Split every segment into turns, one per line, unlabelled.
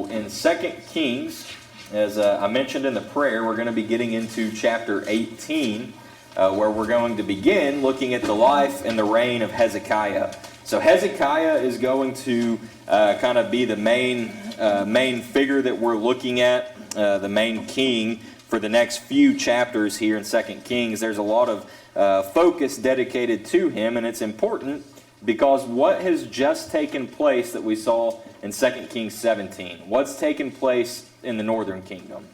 So in 2 Kings, as I mentioned in the prayer, we're going to be getting into chapter 18, where we're going to begin looking at the life and the reign of Hezekiah. So Hezekiah is going to kind of be the main figure that we're looking at, the main king for the next few chapters here in 2 Kings. There's a lot of focus dedicated to him, and it's important because what has just taken place that we saw in 2 Kings 17? What's taken place in the northern kingdom?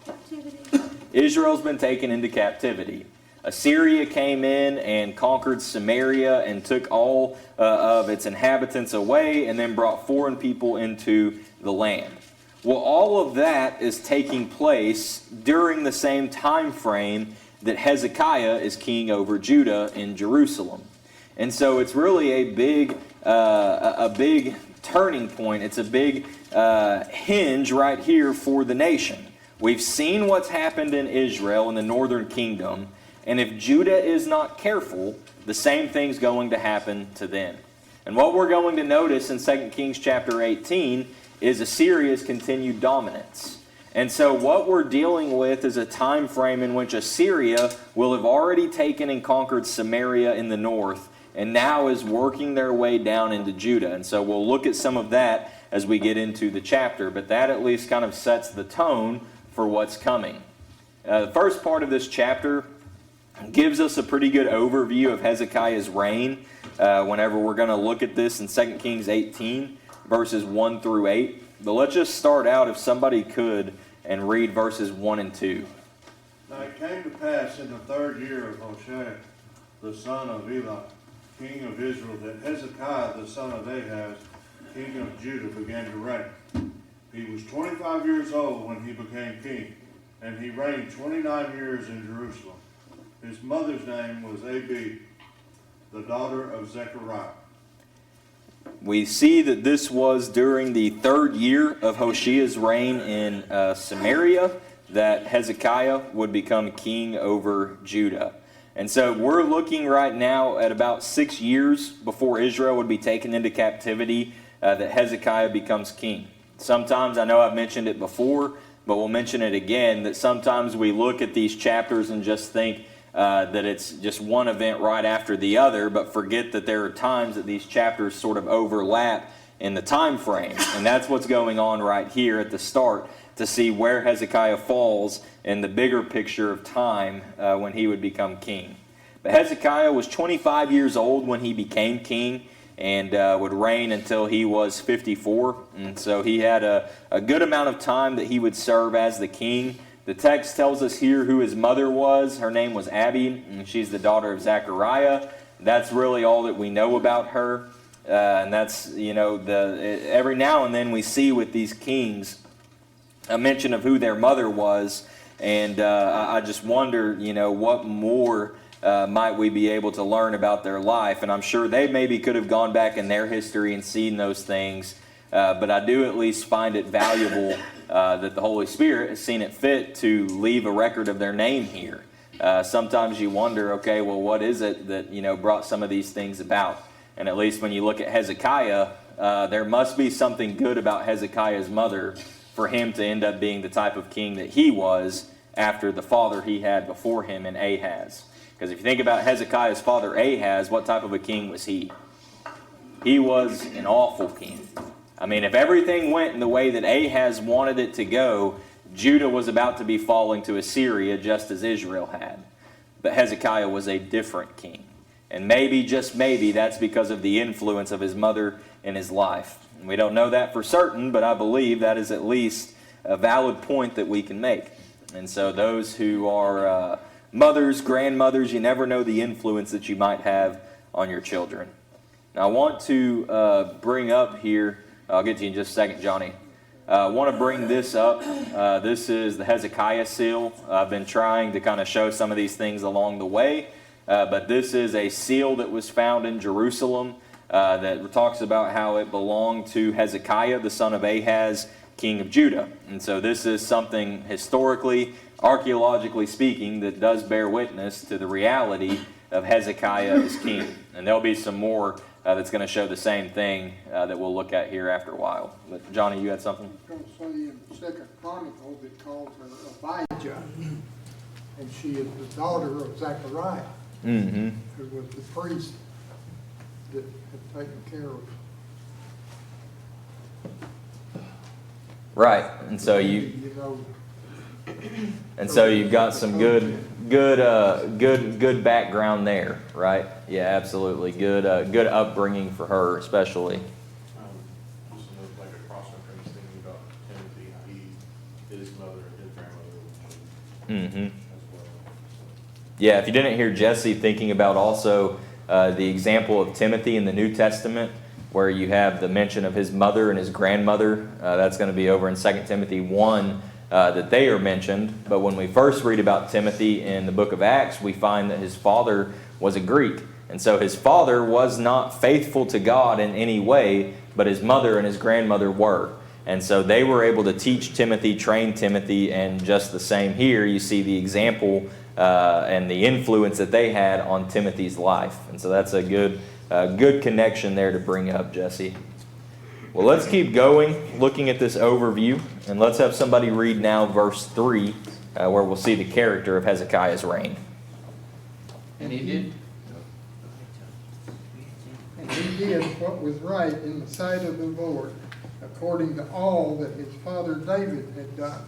Captivity.
Israel's been taken into captivity. Assyria came in and conquered Samaria and took all of its inhabitants away and then brought foreign people into the land. Well, all of that is taking place during the same time frame that Hezekiah is king over Judah in Jerusalem. And so it's really a big turning point. It's a big hinge right here for the nation. We've seen what's happened in Israel in the northern kingdom, and if Judah is not careful, the same thing's going to happen to them. And what we're going to notice in 2 Kings chapter 18 is Assyria's continued dominance. And so what we're dealing with is a time frame in which Assyria will have already taken and conquered Samaria in the north, and now is working their way down into Judah. And so we'll look at some of that as we get into the chapter, but that at least kind of sets the tone for what's coming. The first part of this chapter gives us a pretty good overview of Hezekiah's reign whenever we're going to look at this in 2 Kings 18, verses 1 through 8. But let's just start out, if somebody could, and read verses 1 and 2.
Now it came to pass in the 3rd year of Hoshea, the son of Elah, king of Israel, that Hezekiah, the son of Ahaz, king of Judah, began to reign. He was 25 years old when he became king, and he reigned 29 years in Jerusalem. His mother's name was Abi, the daughter of Zechariah.
We see that this was during the 3rd year of Hoshea's reign in Samaria that Hezekiah would become king over Judah. And so we're looking right now at about 6 years before Israel would be taken into captivity that Hezekiah becomes king. Sometimes, I know I've mentioned it before, but we'll mention it again, that sometimes we look at these chapters and just think that it's just one event right after the other, but forget that there are times that these chapters sort of overlap in the time frame. And that's what's going on right here at the start, to see where Hezekiah falls in the bigger picture of time when he would become king. But Hezekiah was 25 years old when he became king, and would reign until he was 54. And so he had a good amount of time that he would serve as the king. The text tells us here who his mother was. Her name was Abi, and she's the daughter of Zechariah. That's really all that we know about her. And that's, every now and then we see with these kings a mention of who their mother was. And I just wonder, what more might we be able to learn about their life. And I'm sure they maybe could have gone back in their history and seen those things. But I do at least find it valuable that the Holy Spirit has seen it fit to leave a record of their name here. Sometimes you wonder, okay, well, what is it that, brought some of these things about? And at least when you look at Hezekiah, there must be something good about Hezekiah's mother for him to end up being the type of king that he was after the father he had before him in Ahaz. Because if you think about Hezekiah's father Ahaz, what type of a king was he? He was an awful king. I mean, if everything went in the way that Ahaz wanted it to go, Judah was about to be falling to Assyria just as Israel had. But Hezekiah was a different king. And maybe, just maybe, that's because of the influence of his mother in his life. We don't know that for certain, but I believe that is at least a valid point that we can make. And so those who are mothers, grandmothers, you never know the influence that you might have on your children. Now I want to bring up here, I'll get to you in just a second, Johnny. I want to bring this up. This is the Hezekiah seal. I've been trying to kind of show some of these things along the way, but this is a seal that was found in Jerusalem that talks about how it belonged to Hezekiah, the son of Ahaz, king of Judah. And so this is something historically, archaeologically speaking, that does bear witness to the reality of Hezekiah as king. And there'll be some more that's going to show the same thing that we'll look at here after a while. But Johnny, you had something?
I was going to say in Second Chronicles, it calls her Abijah, and she is the daughter of Zechariah,
Mm-hmm.
who was the priest that had taken care of.
Right, and so
You know,
you've got some good background there, right? Yeah, absolutely. Good upbringing for her, especially.
Just like a cross-reference thing about Timothy, how his mother and his grandmother were
Mm-hmm.
as well.
Yeah, if you didn't hear Jesse thinking about also the example of Timothy in the New Testament, where you have the mention of his mother and his grandmother, that's going to be over in 2 Timothy 1, that they are mentioned. But when we first read about Timothy in the book of Acts, we find that his father was a Greek. And so his father was not faithful to God in any way, but his mother and his grandmother were. And so they were able to teach Timothy, train Timothy, and just the same here, you see the example and the influence that they had on Timothy's life. And so that's a good connection there to bring up, Jesse. Well, let's keep going, looking at this overview, and let's have somebody read now verse 3, where we'll see the character of Hezekiah's reign.
And he did.
and he did what was right in the sight of the Lord, according to all that his father David had done.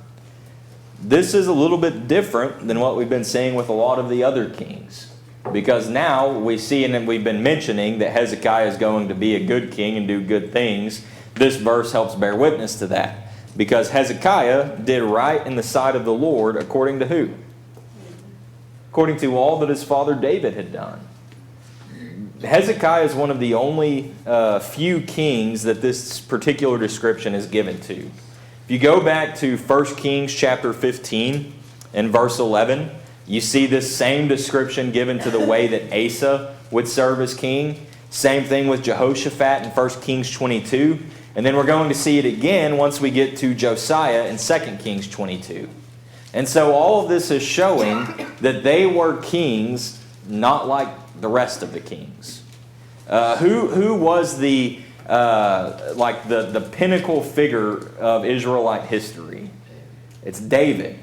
This is a little bit different than what we've been seeing with a lot of the other kings. Because now we see, and we've been mentioning, that Hezekiah is going to be a good king and do good things. This verse helps bear witness to that. Because Hezekiah did right in the sight of the Lord according to who? According to all that his father David had done. Hezekiah is one of the only few kings that this particular description is given to. If you go back to 1 Kings chapter 15 and verse 11, you see this same description given to the way that Asa would serve as king. Same thing with Jehoshaphat in 1 Kings 22. And then we're going to see it again once we get to Josiah in 2 Kings 22. And so all of this is showing that they were kings not like the rest of the kings. Who was the pinnacle figure of Israelite history? It's David.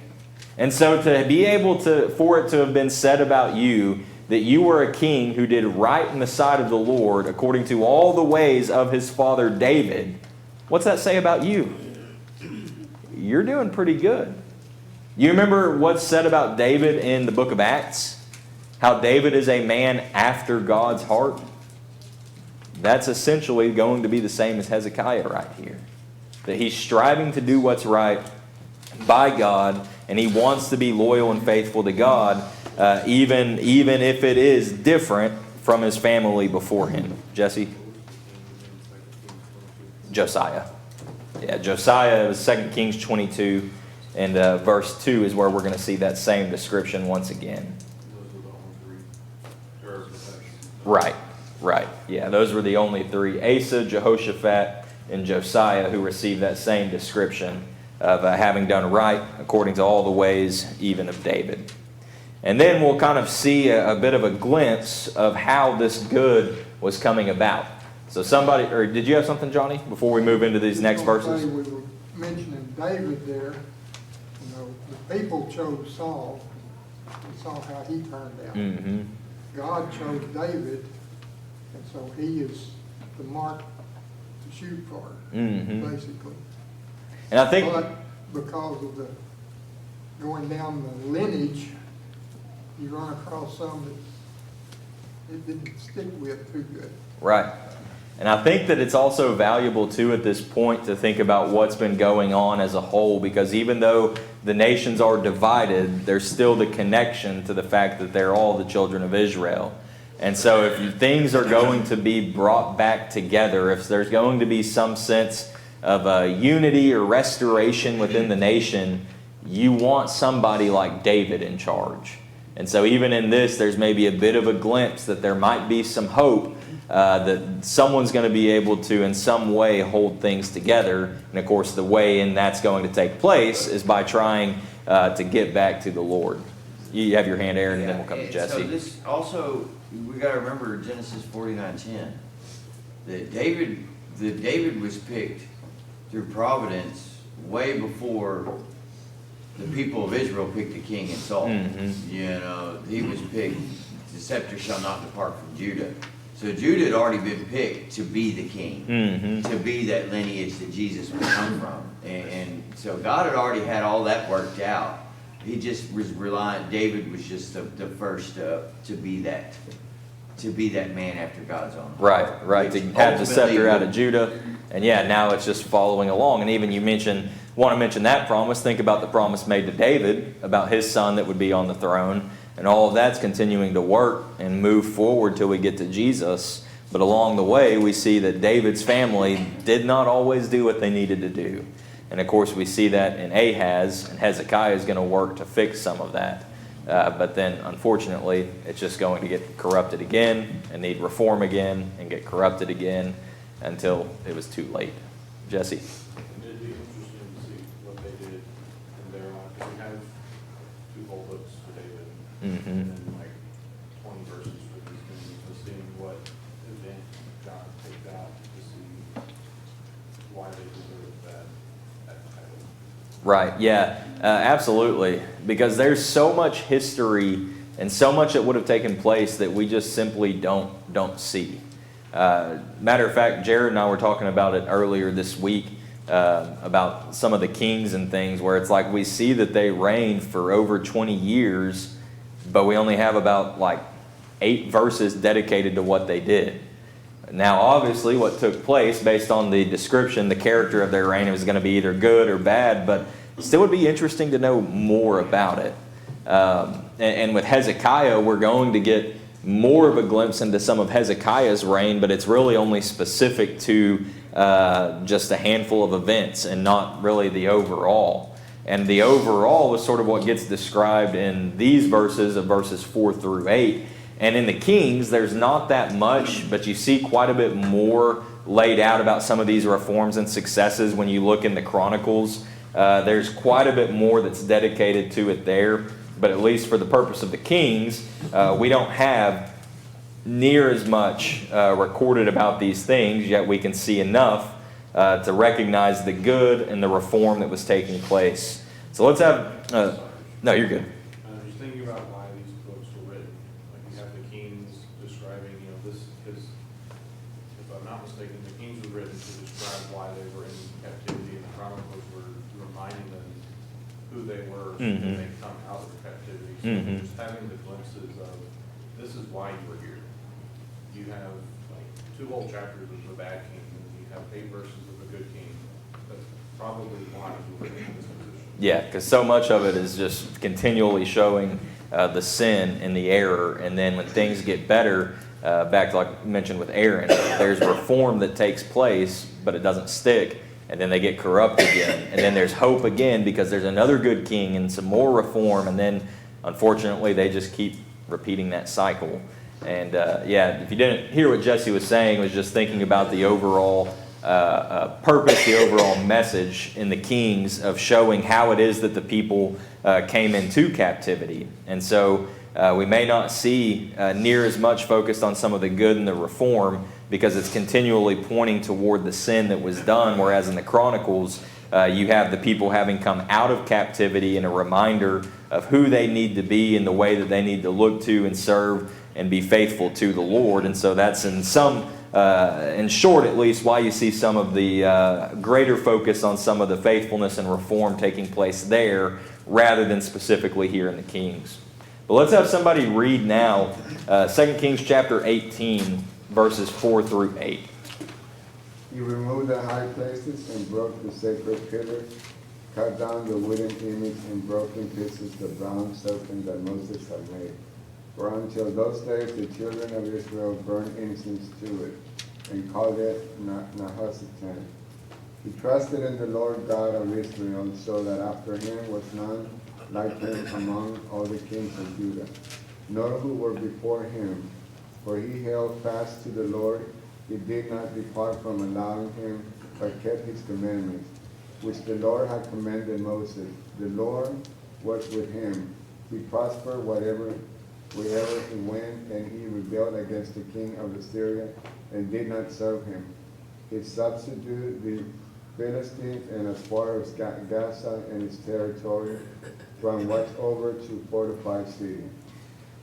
And so to be able for it to have been said about you that you were a king who did right in the sight of the Lord according to all the ways of his father David, what's that say about you? You're doing pretty good. You remember what's said about David in the book of Acts? How David is a man after God's heart? That's essentially going to be the same as Hezekiah right here. That he's striving to do what's right by God, and he wants to be loyal and faithful to God, even if it is different from his family before him. Jesse? Josiah. Yeah, Josiah was 2 Kings 22, and verse 2 is where we're going to see that same description once again. Right. Yeah, those were the only three. Asa, Jehoshaphat, and Josiah who received that same description of having done right according to all the ways even of David. And then we'll kind of see a bit of a glimpse of how this good was coming about. So did you have something, Johnny, before we move into these next verses?
We were mentioning David there. The people chose Saul. We saw how he turned out.
Mm-hmm. God
chose David, and so he is the mark to shoot for, basically.
And I think,
but because of the going down the lineage, you run across some that it didn't stick with too good.
right. And I think that it's also valuable, too, at this point to think about what's been going on as a whole, because even though the nations are divided, there's still the connection to the fact that they're all the children of Israel. And so if things are going to be brought back together, if there's going to be some sense of unity or restoration within the nation, you want somebody like David in charge. And so even in this, there's maybe a bit of a glimpse that there might be some hope that someone's going to be able to in some way hold things together. And of course the way in that's going to take place is by trying to get back to the Lord. You have your hand, Aaron, and then we'll come to Jesse.
So this also, we got to remember Genesis 49:10. that David was picked through providence way before the people of Israel picked a king in Saul. You know, he was picked, the scepter shall not depart from Judah. So Judah had already been picked to be the king, to be that lineage that Jesus would come from. And so God had already had all that worked out. He just was relying, David was just the first to be that man after God's own heart.
Right, to have the scepter out of Judah. And yeah, now it's just following along. And even you want to mention that promise, think about the promise made to David about his son that would be on the throne. And all of that's continuing to work and move forward till we get to Jesus. But along the way, we see that David's family did not always do what they needed to do. And of course, we see that in Ahaz, and Hezekiah is going to work to fix some of that. But then, unfortunately, it's just going to get corrupted again and need reform again and get corrupted again until it was too late. Jesse?
It'd be interesting to see what they did in their life, because we have 2 whole books for David, and then like 20 verses for these things, to seeing what event God picked out to see why they deserved that title.
Right, yeah, absolutely. Because there's so much history and so much that would have taken place that we just simply don't see. Matter of fact, Jared and I were talking about it earlier this week, about some of the kings and things where it's like we see that they reigned for over 20 years, but we only have about like 8 verses dedicated to what they did. Now, obviously, what took place based on the description, the character of their reign, it was going to be either good or bad, but still would be interesting to know more about it. And with Hezekiah, we're going to get more of a glimpse into some of Hezekiah's reign, but it's really only specific to just a handful of events and not really the overall. And the overall is sort of what gets described in these verses of verses 4 through 8. And in the Kings, there's not that much, but you see quite a bit more laid out about some of these reforms and successes when you look in the Chronicles. There's quite a bit more that's dedicated to it there. But at least for the purpose of the Kings, we don't have near as much recorded about these things, yet we can see enough to recognize the good and the reform that was taking place. So let's have... no, you're good.
Just thinking about why these books were written. Like you have the Kings describing, this is, if I'm not mistaken, the Kings were written to describe why they were in captivity, and the Chronicles were reminding them who they were when they come out of captivity. So just having the glimpses of, this is why you were here. You have like 2 whole chapters of the bad king, and you have 8 verses of a good king. That's probably why you were in this position.
Yeah, because so much of it is just continually showing the sin and the error. And then when things get better, back to like I mentioned with Aaron, there's reform that takes place, but it doesn't stick. And then they get corrupt again. And then there's hope again because there's another good king and some more reform. And then, unfortunately, they just keep repeating that cycle. And, yeah, if you didn't hear what Jesse was saying, was just thinking about the overall purpose, the overall message in the Kings of showing how it is that the people came into captivity. And so we may not see near as much focused on some of the good and the reform because it's continually pointing toward the sin that was done, whereas in the Chronicles, you have the people having come out of captivity and a reminder of who they need to be and the way that they need to look to and serve and be faithful to the Lord. And so that's in short at least, why you see some of the greater focus on some of the faithfulness and reform taking place there rather than specifically here in the Kings. But let's have somebody read now 2 Kings chapter 18, verses 4 through 8.
He removed the high places and broke the sacred pillars, cut down the wooden image and broke in pieces the bronze serpent that Moses had made. For until those days the children of Israel burned incense to it and called it Nehushtan. He trusted in the Lord God of Israel, so that after him was none like him among all the kings of Judah, nor who were before him. For he held fast to the Lord. He did not depart from allowing him, but kept his commandments, which the Lord had commanded Moses. The Lord was with him. He prospered whatever wherever he went, and he rebelled against the king of Assyria and did not serve him. He substituted the Philistines and as far as Gaza and its territory, from watch over to fortified city.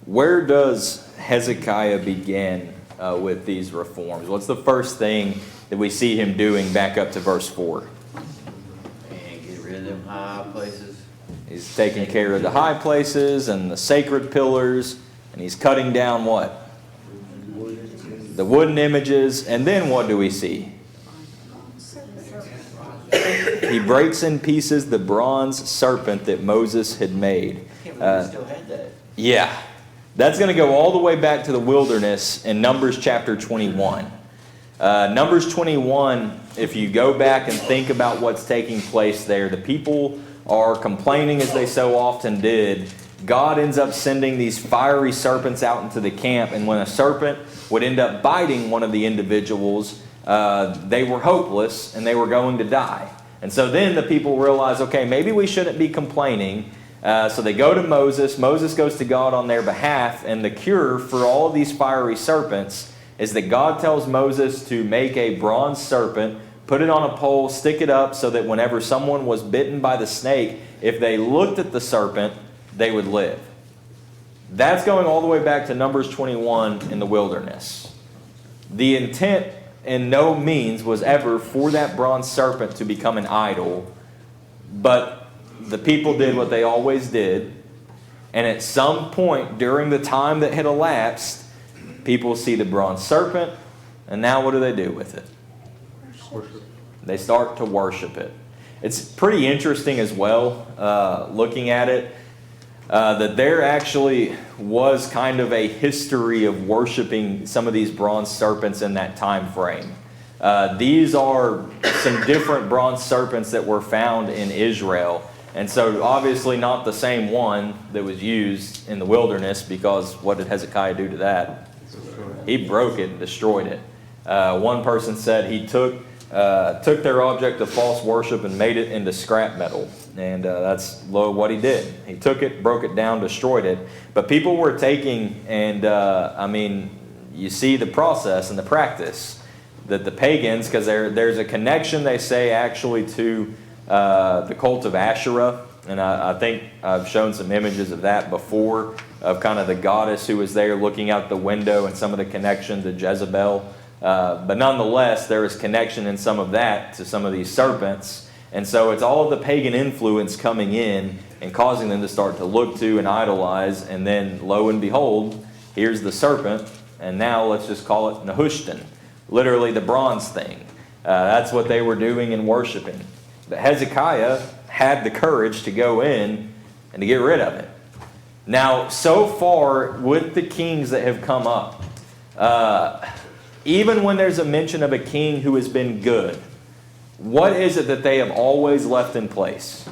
Where does Hezekiah begin with these reforms? What's the first thing that we see him doing back up to verse 4?
And get rid of them high places.
He's taking care of the high places and the sacred pillars, and he's cutting down what? The wooden images. And then what do we see? He breaks in pieces the bronze serpent that Moses had made.
Can't believe we still had that.
Yeah. That's going to go all the way back to the wilderness in Numbers chapter 21. Numbers 21, if you go back and think about what's taking place there, the people are complaining as they so often did. God ends up sending these fiery serpents out into the camp, and when a serpent would end up biting one of the individuals, they were hopeless and they were going to die. And so then the people realize, okay, maybe we shouldn't be complaining. So they go to Moses. Moses goes to God on their behalf, and the cure for all of these fiery serpents is that God tells Moses to make a bronze serpent, put it on a pole, stick it up so that whenever someone was bitten by the snake, if they looked at the serpent, they would live. That's going all the way back to Numbers 21 in the wilderness. The intent in no means was ever for that bronze serpent to become an idol, but the people did what they always did, and at some point during the time that had elapsed, people see the bronze serpent, and now what do they do with it? They start to worship it. It's pretty interesting as well, looking at it, that there actually was kind of a history of worshiping some of these bronze serpents in that time frame. These are some different bronze serpents that were found in Israel. And so obviously not the same one that was used in the wilderness, because what did Hezekiah do to that? He broke it and destroyed it. One person said he took their object of false worship and made it into scrap metal. And that's what he did. He took it, broke it down, destroyed it. But people were taking, and you see the process and the practice that the pagans, because there's a connection, they say, actually to the cult of Asherah. And I think I've shown some images of that before, of kind of the goddess who was there looking out the window, and some of the connection to Jezebel. But nonetheless, there is connection in some of that to some of these serpents. And so it's all of the pagan influence coming in and causing them to start to look to and idolize. And then, lo and behold, here's the serpent. And now let's just call it Nehushtan, literally the bronze thing. That's what they were doing and worshiping. But Hezekiah had the courage to go in and to get rid of it. Now, so far with the kings that have come up, even when there's a mention of a king who has been good, what is it that they have always left in place?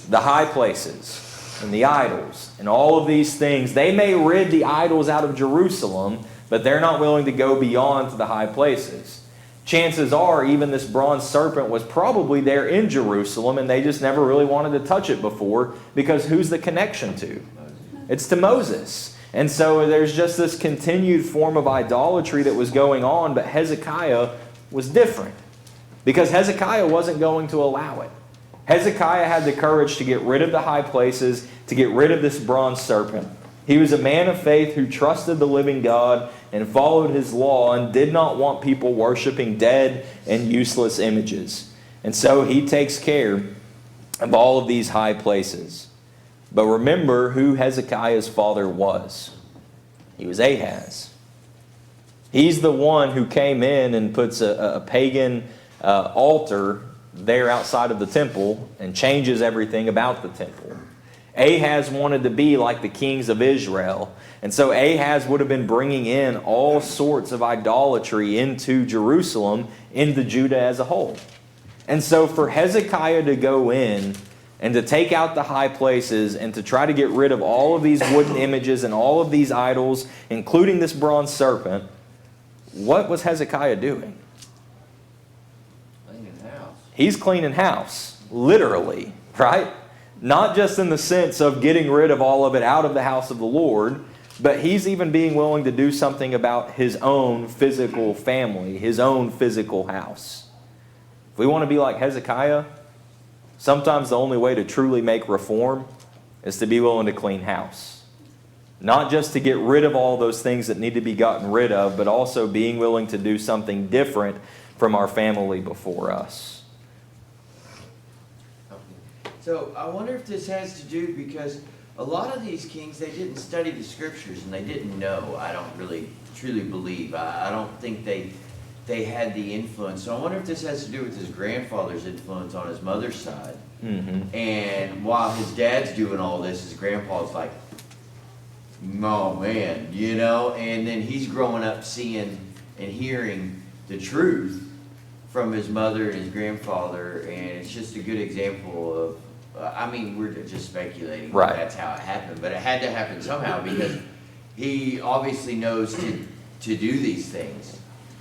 The high places and the idols and all of these things. They may rid the idols out of Jerusalem, but they're not willing to go beyond to the high places. Chances are even this bronze serpent was probably there in Jerusalem, and they just never really wanted to touch it before, because who's the connection to? It's to Moses. And so there's just this continued form of idolatry that was going on, but Hezekiah was different, because Hezekiah wasn't going to allow it. Hezekiah had the courage to get rid of the high places, to get rid of this bronze serpent. He was a man of faith who trusted the living God and followed his law and did not want people worshiping dead and useless images. And so he takes care of all of these high places. But remember who Hezekiah's father was. He was Ahaz. He's the one who came in and puts a pagan altar there outside of the temple and changes everything about the temple. Ahaz wanted to be like the kings of Israel. And so Ahaz would have been bringing in all sorts of idolatry into Jerusalem, into Judah as a whole. And so for Hezekiah to go in and to take out the high places and to try to get rid of all of these wooden images and all of these idols, including this bronze serpent, what was Hezekiah doing?
Cleaning house.
He's cleaning house, literally, right? Not just in the sense of getting rid of all of it out of the house of the Lord, But he's even being willing to do something about his own physical family, his own physical house. If we want to be like Hezekiah, sometimes the only way to truly make reform is to be willing to clean house. Not just to get rid of all those things that need to be gotten rid of, but also being willing to do something different from our family before us.
So I wonder if this has to do, because a lot of these kings, they didn't study the scriptures and they didn't know. I don't really truly believe. I don't think they had the influence. So I wonder if this has to do with his grandfather's influence on his mother's side.
Mm-hmm.
And while his dad's doing all this, his grandpa's like, oh man, you know? And then he's growing up seeing and hearing the truth from his mother and his grandfather. And it's just a good example of, I mean, we're just speculating that
Right.
that's how it happened, but it had to happen somehow because he obviously knows to do these things.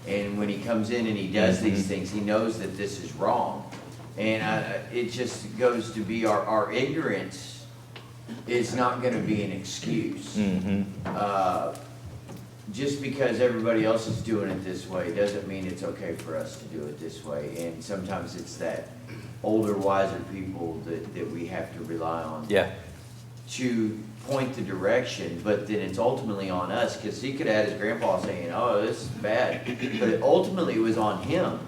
And when he comes in and he does these things, he knows that this is wrong. And it just goes to be our ignorance is not going to be an excuse.
Mm-hmm.
Just because everybody else is doing it this way doesn't mean it's okay for us to do it this way. And sometimes it's that older, wiser people that we have to rely on
Yeah.
to point the direction, but then it's ultimately on us, because he could have had his grandpa saying, oh, this is bad, but it ultimately was on him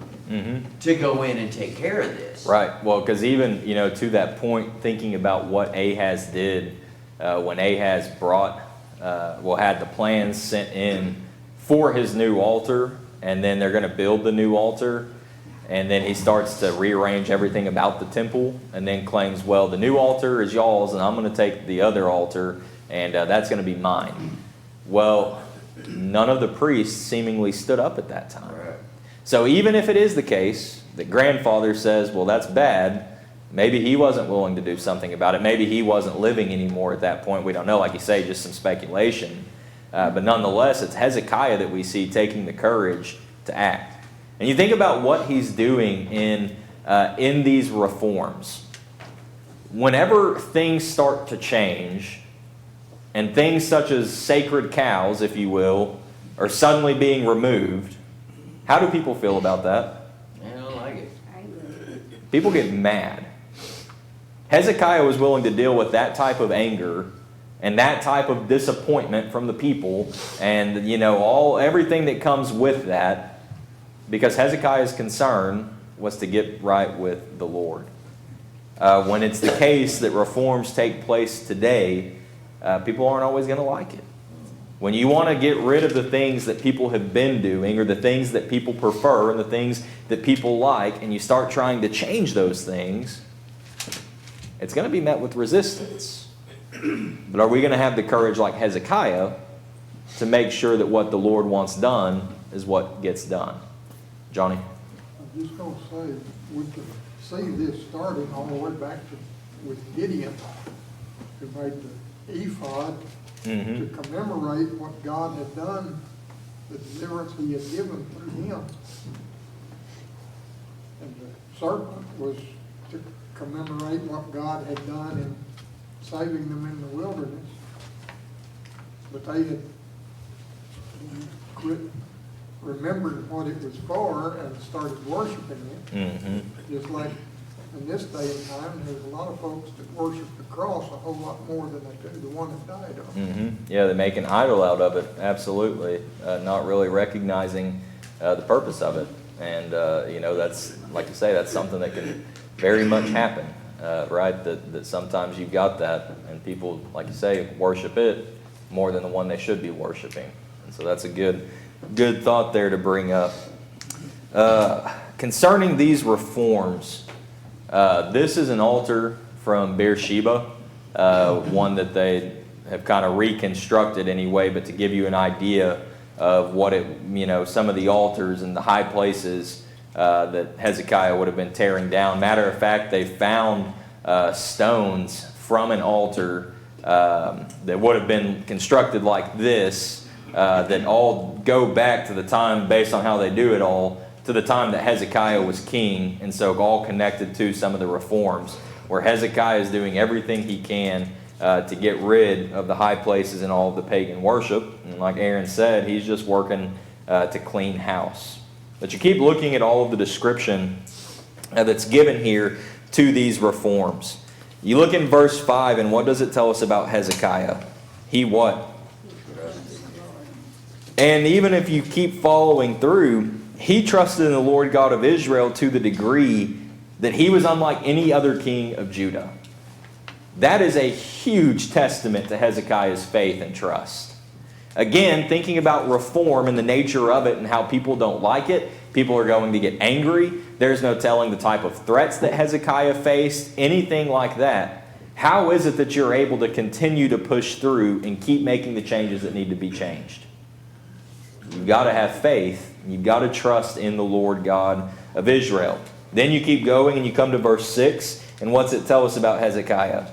to go in and take care of this.
Right. Well, because even, to that point, thinking about what Ahaz did when Ahaz had the plans sent in for his new altar, and then they're going to build the new altar, and then he starts to rearrange everything about the temple, and then claims, well, the new altar is y'all's, and I'm going to take the other altar, and that's going to be mine. Well, none of the priests seemingly stood up at that time.
Right.
So even if it is the case that grandfather says, well, that's bad, maybe he wasn't willing to do something about it. Maybe he wasn't living anymore at that point. We don't know. Like you say, just some speculation. But nonetheless, it's Hezekiah that we see taking the courage to act. And you think about what he's doing in these reforms. Whenever things start to change, and things such as sacred cows, if you will, are suddenly being removed, how do people feel about that?
I don't like it.
People get mad. Hezekiah was willing to deal with that type of anger and that type of disappointment from the people, and everything that comes with that, because Hezekiah's concern was to get right with the Lord. When it's the case that reforms take place today, people aren't always going to like it. When you want to get rid of the things that people have been doing, or the things that people prefer, and the things that people like, and you start trying to change those things, it's going to be met with resistance. But are we going to have the courage like Hezekiah to make sure that what the Lord wants done is what gets done? Johnny?
I'm just gonna say, we can see this starting all the way back with Gideon, who made the ephod to commemorate what God had done, the deliverance he had given through him. And the serpent was to commemorate what God had done in saving them in the wilderness. But they had quit remembering what it was for and started worshiping it. Just like in this day and time, there's a lot of folks that worship the cross a whole lot more than they do the one that died on it.
Yeah, they make an idol out of it, absolutely. Not really recognizing the purpose of it. And, that's, like you say, that's something that can very much happen, right? That sometimes you've got that, and people, like you say, worship it more than the one they should be worshiping. And so that's a good thought there to bring up. Concerning these reforms, this is an altar from Beersheba, one that they have kind of reconstructed anyway, but to give you an idea of what some of the altars and the high places that Hezekiah would have been tearing down. Matter of fact, they found stones from an altar that would have been constructed like this, that all go back to the time, based on how they do it all, to the time that Hezekiah was king, and so all connected to some of the reforms, where Hezekiah is doing everything he can to get rid of the high places and all of the pagan worship. And like Aaron said, he's just working to clean house. But you keep looking at all of the description that's given here to these reforms. You look in verse 5, and what does it tell us about Hezekiah? He what? And even if you keep following through, he trusted in the Lord God of Israel to the degree that he was unlike any other king of Judah. That is a huge testament to Hezekiah's faith and trust. Again, thinking about reform and the nature of it and how people don't like it, people are going to get angry. There's no telling the type of threats that Hezekiah faced, anything like that. How is it that you're able to continue to push through and keep making the changes that need to be changed? You've got to have faith. You've got to trust in the Lord God of Israel. Then you keep going and you come to verse 6. And what's it tell us about Hezekiah?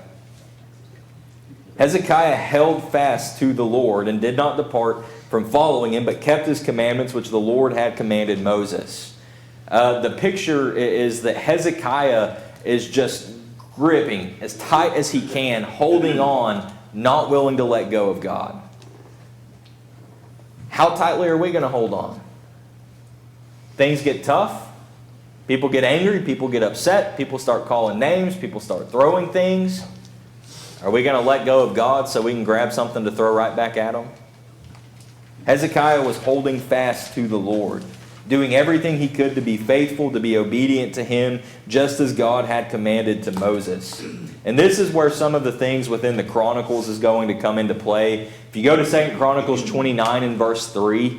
Hezekiah held fast to the Lord and did not depart from following him, but kept his commandments which the Lord had commanded Moses. The picture is that Hezekiah is just gripping as tight as he can, holding on, not willing to let go of God. How tightly are we going to hold on? Things get tough. People get angry. People get upset. People start calling names. People start throwing things. Are we going to let go of God so we can grab something to throw right back at him? Hezekiah was holding fast to the Lord, doing everything he could to be faithful, to be obedient to him, just as God had commanded to Moses. And this is where some of the things within the Chronicles is going to come into play. If you go to 2 Chronicles 29 and verse 3,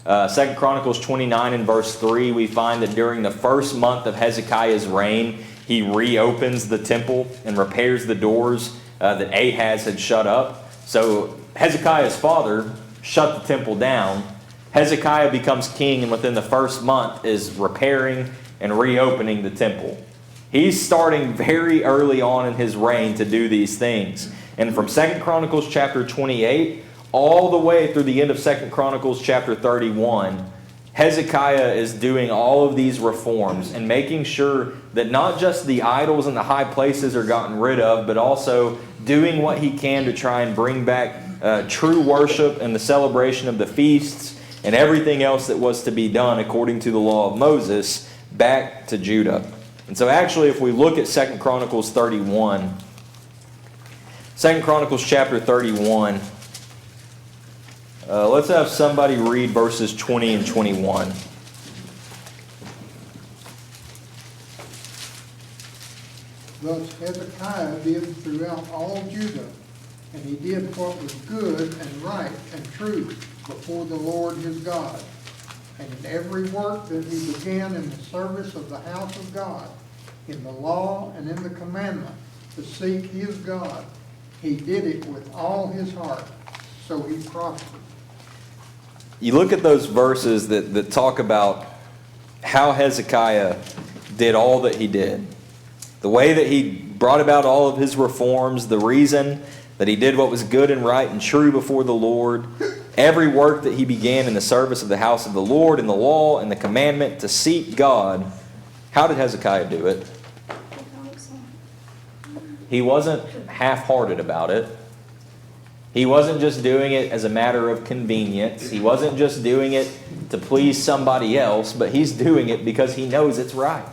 2 Chronicles 29 and verse 3, we find that during the first month of Hezekiah's reign, he reopens the temple and repairs the doors that Ahaz had shut up. So Hezekiah's father shut the temple down. Hezekiah becomes king, and within the first month is repairing and reopening the temple. He's starting very early on in his reign to do these things. And from 2 Chronicles chapter 28 all the way through the end of 2 Chronicles chapter 31, Hezekiah is doing all of these reforms and making sure that not just the idols and the high places are gotten rid of, but also doing what he can to try and bring back true worship and the celebration of the feasts and everything else that was to be done according to the law of Moses back to Judah. And so actually, if we look at 2 Chronicles 31, 2 Chronicles chapter 31, let's have somebody read verses 20 and 21.
Thus Hezekiah did throughout all Judah, and he did what was good and right and true before the Lord his God. And in every work that he began in the service of the house of God, in the law and in the commandment, to seek his God, he did it with all his heart, so he prospered.
You look at those verses that talk about how Hezekiah did all that he did. The way that he brought about all of his reforms, the reason that he did what was good and right and true before the Lord, every work that he began in the service of the house of the Lord, in the law and the commandment to seek God. How did Hezekiah do it? He wasn't half-hearted about it. He wasn't just doing it as a matter of convenience. He wasn't just doing it to please somebody else, but he's doing it because he knows it's right.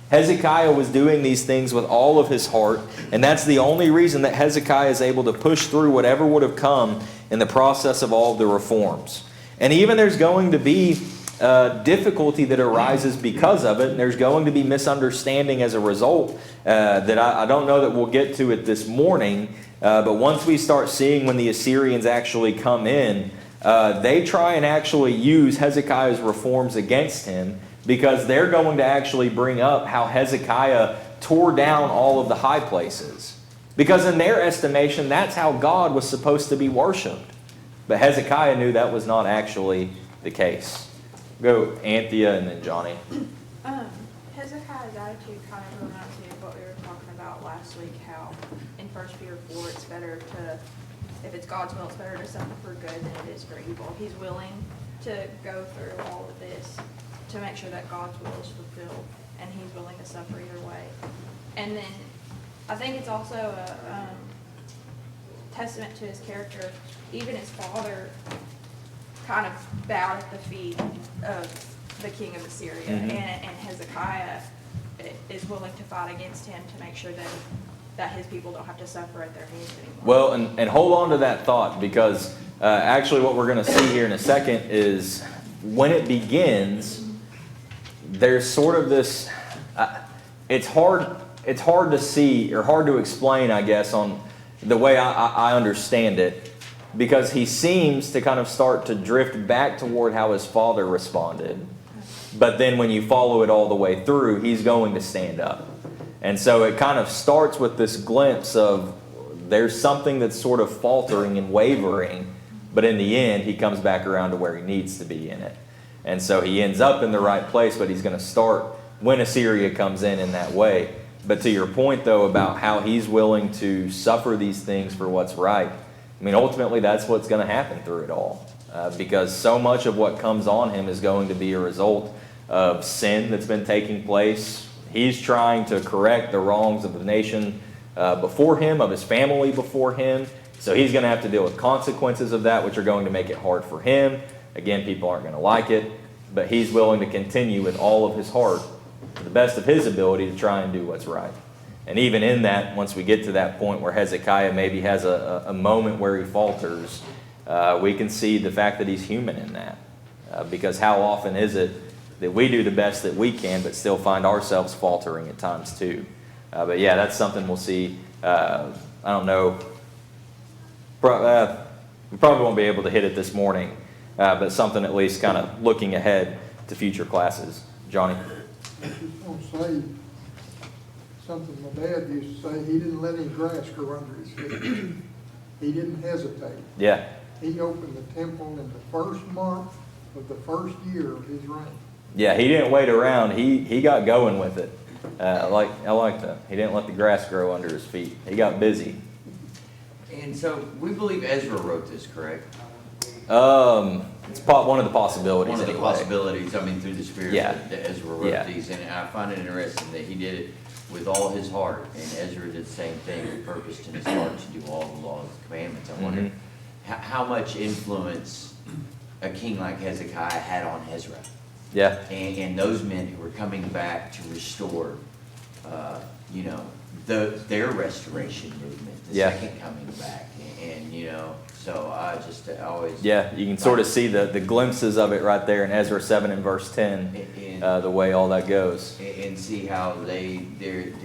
Hezekiah was doing these things with all of his heart, and that's the only reason that Hezekiah is able to push through whatever would have come in the process of all of the reforms. And even there's going to be difficulty that arises because of it, and there's going to be misunderstanding as a result that I don't know that we'll get to it this morning, but once we start seeing when the Assyrians actually come in, they try and actually use Hezekiah's reforms against him, because they're going to actually bring up how Hezekiah tore down all of the high places. Because in their estimation, that's how God was supposed to be worshipped. But Hezekiah knew that was not actually the case. Go Anthea and then Johnny.
Hezekiah's attitude kind of reminds me of what we were talking about last week, how in 1 Peter 4 it's better to, if it's God's will, it's better to suffer for good than it is for evil. He's willing to go through all of this to make sure that God's will is fulfilled, and he's willing to suffer either way. And then I think it's also testament to his character. Even his father kind of bowed at the feet of the king of Assyria,
Mhm.
and Hezekiah is willing to fight against him to make sure that his people don't have to suffer at their hands anymore.
Well, and hold on to that thought, because actually what we're going to see here in a second is when it begins, there's sort of this, it's hard to see, or hard to explain, I guess, on the way I understand it, because he seems to kind of start to drift back toward how his father responded. But then when you follow it all the way through, he's going to stand up. And so it kind of starts with this glimpse of there's something that's sort of faltering and wavering, but in the end, he comes back around to where he needs to be in it. And so he ends up in the right place, but he's going to start when Assyria comes in that way. But to your point, though, about how he's willing to suffer these things for what's right, I mean, ultimately, that's what's going to happen through it all. Because so much of what comes on him is going to be a result of sin that's been taking place. He's trying to correct the wrongs of the nation before him, of his family before him. So he's going to have to deal with consequences of that, which are going to make it hard for him. Again, people aren't going to like it, but he's willing to continue with all of his heart, to the best of his ability, to try and do what's right. And even in that, once we get to that point where Hezekiah maybe has a moment where he falters, we can see the fact that he's human in that. Because how often is it that we do the best that we can, but still find ourselves faltering at times too? But yeah, that's something we'll see. I don't know. We probably won't be able to hit it this morning, but something at least kind of looking ahead to future classes. Johnny?
I just want to say something my dad used to say. He didn't let any grass grow under his feet. He didn't hesitate.
Yeah.
He opened the temple in the first month of the first year of his reign.
Yeah, he didn't wait around. He got going with it. I like that. He didn't let the grass grow under his feet. He got busy.
And so we believe Ezra wrote this, correct?
It's one of the possibilities.
One of the
anyway.
possibilities, I mean, through the Spirit,
Yeah.
that Ezra wrote
Yeah.
these. And I find it interesting that he did it with all his heart. And Ezra did the same thing, he purposed in his heart to do all the laws and commandments. I wonder how much influence a king like Hezekiah had on Ezra.
Yeah.
And those men who were coming back to restore, their restoration movement, the
Yeah.
second coming back. And so I always...
Yeah, you can sort of see the glimpses of it right there in Ezra 7 and verse 10, the way all that goes.
And see how the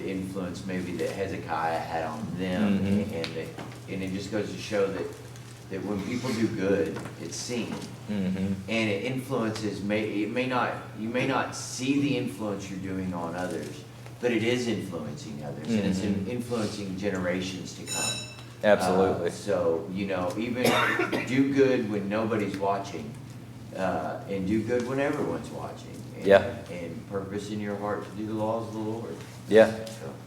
influence maybe that Hezekiah had on them. And it just goes to show that when people do good, it's seen. And it influences, you may not see the influence you're doing on others, but it is influencing others, and it's influencing generations to come.
Absolutely.
So, even do good when nobody's watching, and do good when everyone's watching. And purpose in your heart to do the laws of the Lord.
Yeah.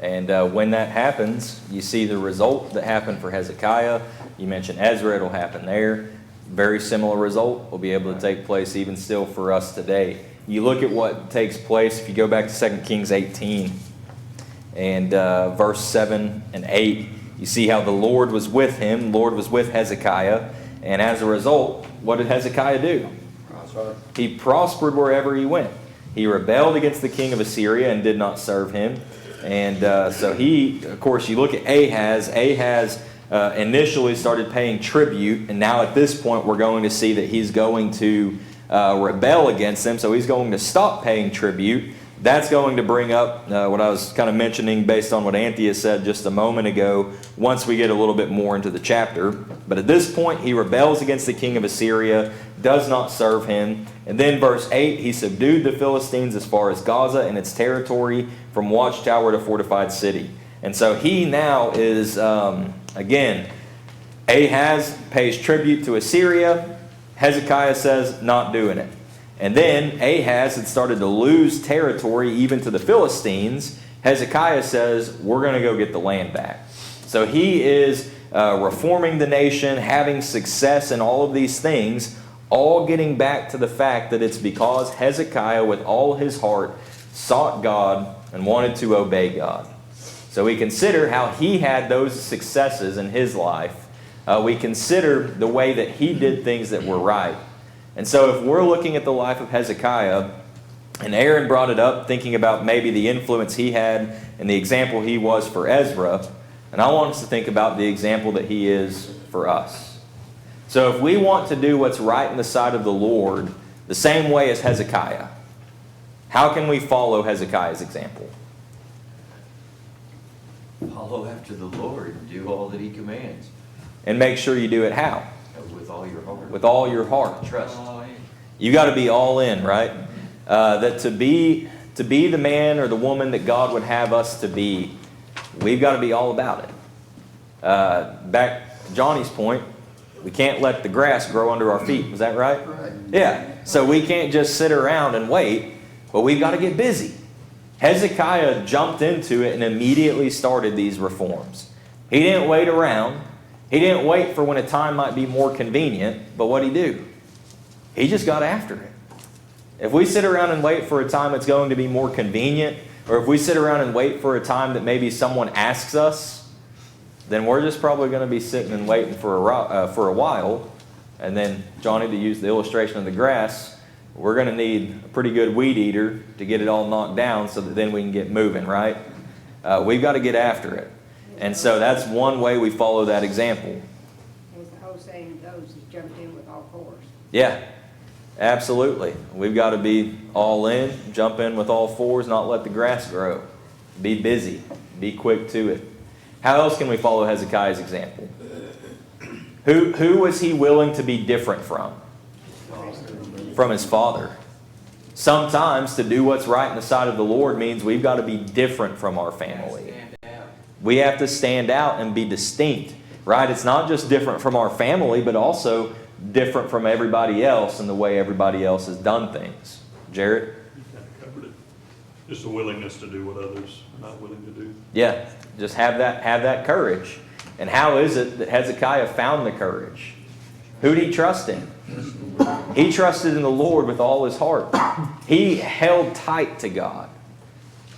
And when that happens, you see the result that happened for Hezekiah. You mentioned Ezra, it'll happen there. Very similar result will be able to take place even still for us today. You look at what takes place, if you go back to 2 Kings 18 and verse 7 and 8, you see how the Lord was with him, the Lord was with Hezekiah, and as a result, what did Hezekiah do? He prospered wherever he went. He rebelled against the king of Assyria and did not serve him. And so he, of course, you look at Ahaz. Ahaz initially started paying tribute, and now at this point we're going to see that he's going to rebel against them. So he's going to stop paying tribute. That's going to bring up what I was kind of mentioning based on what Anthea said just a moment ago, once we get a little bit more into the chapter. But at this point, he rebels against the king of Assyria, does not serve him. And then verse 8, he subdued the Philistines as far as Gaza and its territory, from watchtower to fortified city. And so he now is, again, Ahaz pays tribute to Assyria. Hezekiah says, not doing it. And then Ahaz had started to lose territory even to the Philistines. Hezekiah says, we're going to go get the land back. So he is reforming the nation, having success in all of these things, all getting back to the fact that it's because Hezekiah, with all his heart, sought God and wanted to obey God. So we consider how he had those successes in his life We consider the way that he did things that were right. And so if we're looking at the life of Hezekiah, and Aaron brought it up thinking about maybe the influence he had and the example he was for Ezra, and I want us to think about the example that he is for us. So if we want to do what's right in the sight of the Lord the same way as Hezekiah, how can we follow Hezekiah's example?
Follow after the Lord and do all that he commands.
And make sure you do it how?
With all your heart.
With all your heart.
Trust.
You got to be all in, right? That to be the man or the woman that God would have us to be, we've got to be all about it. Back to Johnny's point, we can't let the grass grow under our feet. Was that right?
Right.
Yeah. So we can't just sit around and wait, but we've got to get busy. Hezekiah jumped into it and immediately started these reforms. He didn't wait around. He didn't wait for when a time might be more convenient, but what'd he do? He just got after it. If we sit around and wait for a time that's going to be more convenient, or if we sit around and wait for a time that maybe someone asks us, then we're just probably going to be sitting and waiting for a while. And then, Johnny, to use the illustration of the grass, we're going to need a pretty good weed eater to get it all knocked down so that then we can get moving, right? We've got to get after it. And so that's one way we follow that example.
As the whole saying goes, he jumped in with all fours.
Yeah, absolutely. We've got to be all in, jump in with all fours, not let the grass grow. Be busy. Be quick to it. How else can we follow Hezekiah's example? Who was he willing to be different from? From his father. Sometimes to do what's right in the sight of the Lord means we've got to be different from our family. We have to stand out and be distinct, right? It's not just different from our family, but also different from everybody else and the way everybody else has done things. Jared?
You kind of covered it. Just a willingness to do what others are not willing to do.
Yeah, just have that courage. And how is it that Hezekiah found the courage? Who did he trust in? He trusted in the Lord with all his heart. He held tight to God.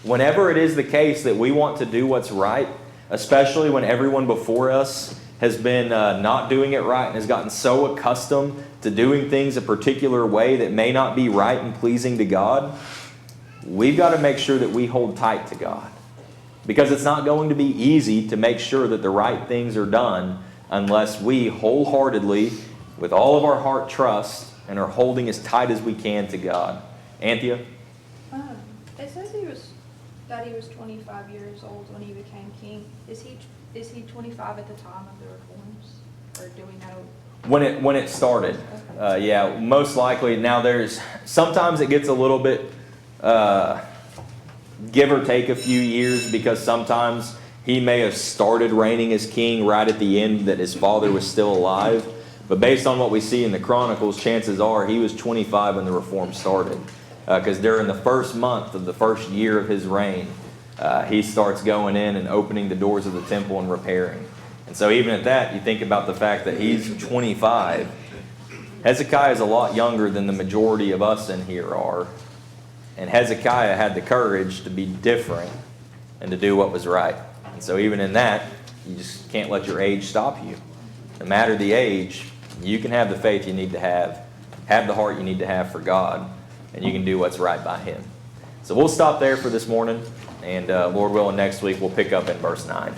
Whenever it is the case that we want to do what's right, especially when everyone before us has been not doing it right and has gotten so accustomed to doing things a particular way that may not be right and pleasing to God, we've got to make sure that we hold tight to God. Because it's not going to be easy to make sure that the right things are done unless we wholeheartedly, with all of our heart, trust and are holding as tight as we can to God. Anthea?
It says that he was 25 years old when he became king. Is he 25 at the time of the reforms? Or do we know?
When it started, yeah, most likely. Now sometimes it gets a little bit, give or take a few years, because sometimes he may have started reigning as king right at the end that his father was still alive. But based on what we see in the Chronicles, chances are he was 25 when the reform started. Because during the first month of the first year of his reign, he starts going in and opening the doors of the temple and repairing. And so even at that, you think about the fact that he's 25. Hezekiah is a lot younger than the majority of us in here are. And Hezekiah had the courage to be different and to do what was right. And so even in that, you just can't let your age stop you. No matter the age, you can have the faith you need to have the heart you need to have for God, and you can do what's right by Him. So we'll stop there for this morning, and Lord willing, next week we'll pick up in verse 9.